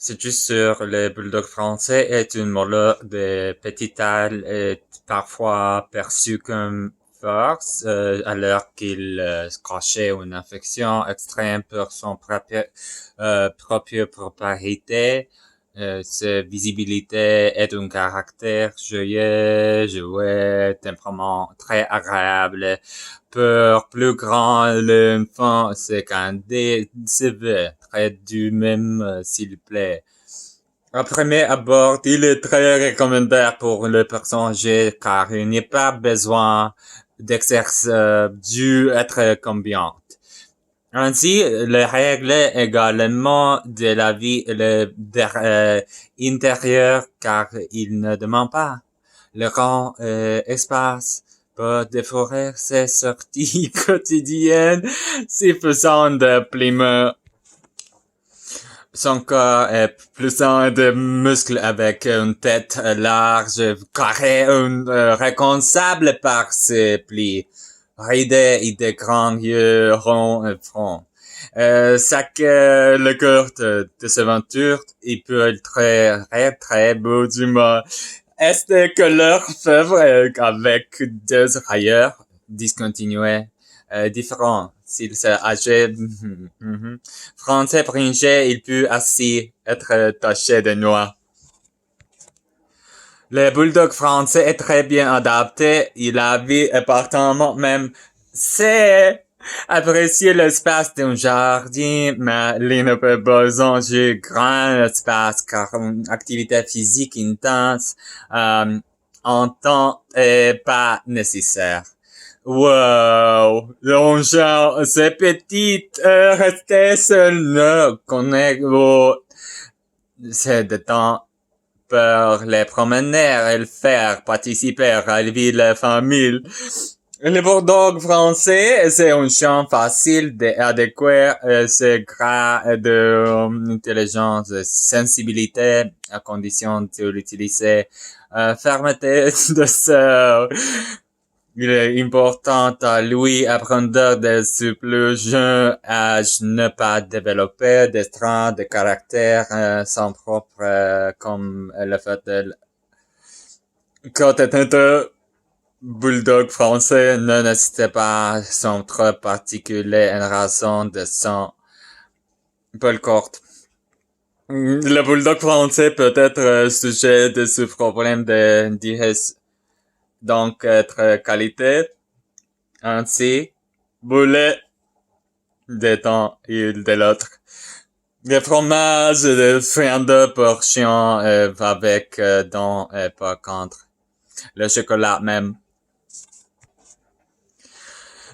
C'est juste sûr, le bulldog français est une molette de petite taille et parfois perçue comme force, alors qu'il se cachait une affection extrême pour son propre propriété. Sa visibilité est un caractère joyeux, jouet, tempérament très agréable. Pour plus grand, l'enfant, c'est qu'un décevant, très du même, s'il vous plaît. À premier abord, il est très recommandé pour les personnes âgées car il n'y a pas besoin d'exercice dû être combien. Ainsi, les règles également de la vie intérieure car il ne demande pas le grand espace pour dévorer ses sorties quotidiennes suffisant de plumes. Son corps est puissant de muscles avec une tête large, carrée, reconnaissable par ses plis, ridés et de grands yeux ronds et francs. Le cœur de ses aventures, il peut être très beau du moins. Est de couleur fèvre avec deux rayures discontinuées, différents. S'il s'agit français bringé, il peut aussi être taché de noir. Le bulldog français est très bien adapté. Il a vu apparemment même c'est apprécier l'espace d'un jardin, mais il n'a pas besoin de grand espace car une activité physique intense en temps est pas nécessaire. Wow, l'engin, c'est petit, rester seul, ne connaît c'est de temps pour les promener et le faire participer à la vie de la famille. Le bulldog français, c'est un chien facile d'adéquer ses grades d'intelligence, de sensibilité, à condition de l'utiliser, fermeté de ce. Il est important à lui apprendre dès ce plus jeune âge ne pas développer des traits de caractère son propre comme le fait de quand un bulldog français ne nécessite pas son trait particulier en raison de son peu courte. Le bulldog français peut être sujet de ce problème de donc être qualité, ainsi, boulet de temps et de l'autre. Le fromage de viande pour chien avec dents par contre. Le chocolat même.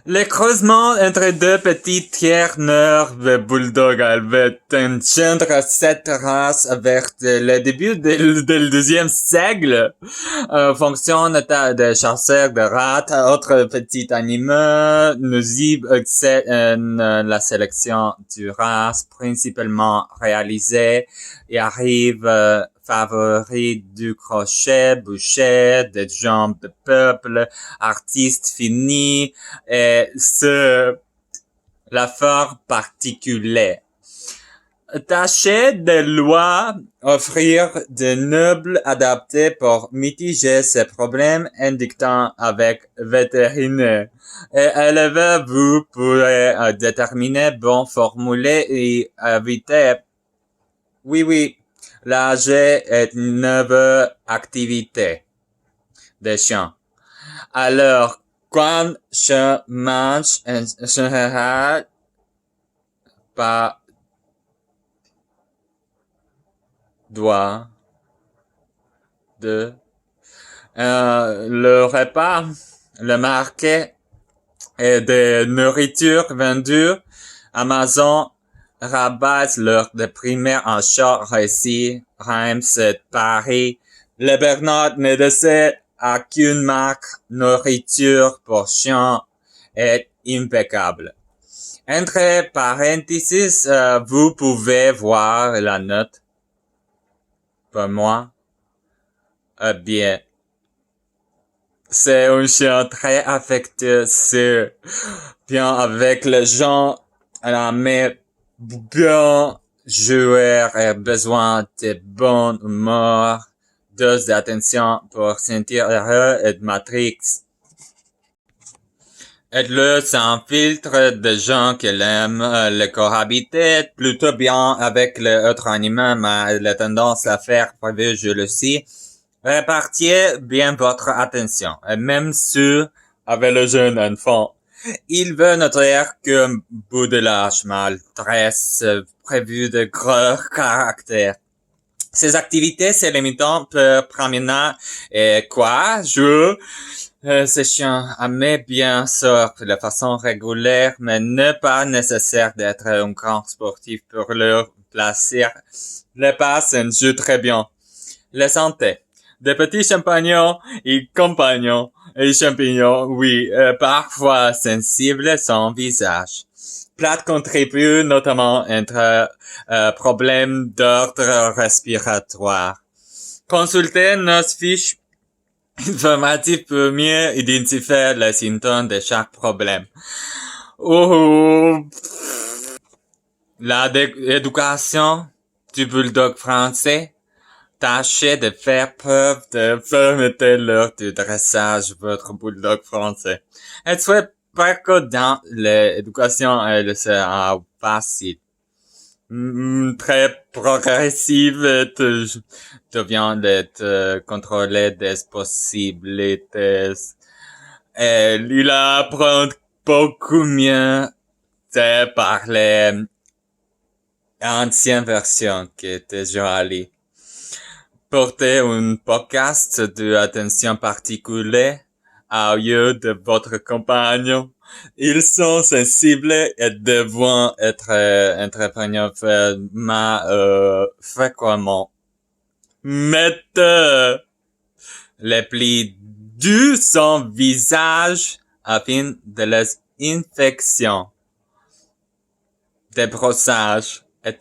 Le creusement entre deux petits tiers-nerfs de bulldog avait engendre cette race avec le début du deuxième siècle. Fonction de chasseurs de rats, autres petits animaux, nuisibles, la sélection du race principalement réalisée et arrive favoris du crochet, boucher, des jambes de peuple, artistes finis, et la forme particulière. Tâchez de loi offrir de nobles adaptés pour mitiger ces problèmes indiquant avec vétérinaire. Et éleveur, vous pourrez déterminer bon formuler et éviter. Oui, l'âge est une nouvelle activité des chiens. Alors, quand je mange en général, pas doigt de le repas, le marqué et de nourriture vendue, Amazon rabat l'heure de primaire en short récit, Reims, Paris. Le Bernard ne décède à qu'une marque nourriture pour chien est impeccable. Entre parenthèses, vous pouvez voir la note. Pour moi, bien. C'est un chien très affectueux, bien avec les gens, mais bien joueur a besoin de bonne humeur, dose d'attention pour sentir heureux et de matrix. Aide-le sans filtre de gens qu'il aime, le cohabiter plutôt bien avec les autres animaux, mais il a tendance à faire prévu, je le sais. Répartissez bien votre attention, et même si, avec le jeune enfant, il veut noter qu'un bout de l'âge maltresse prévu de gros caractères. Ces activités se limitant pour promener et quoi, jouer, ces chiens aimaient bien sûr de façon régulière, mais ne pas nécessaire d'être un grand sportif pour leur plaisir. Les passes jouent très bien. La santé. Des petits champignons et compagnons et champignons, oui, parfois sensibles son visage. Plate contribue notamment entre problèmes d'ordre respiratoire. Consultez nos fiches informatives pour mieux identifier les symptômes de chaque problème. L'éducation du bulldog français. Tâchez de faire preuve de fermeté lors du dressage votre bulldog français. Et soyez pas que dans l'éducation, elle sera facile. Très progressive, devient de contrôler des possibilités. Il apprend beaucoup mieux de parler ancienne version qui était jolie. Portez un podcast d'attention particulière au lieu de votre compagnon. Ils sont sensibles et devront être entrepreneurs fréquemment. Mettez les plis du son visage afin de les infections. Débrossage et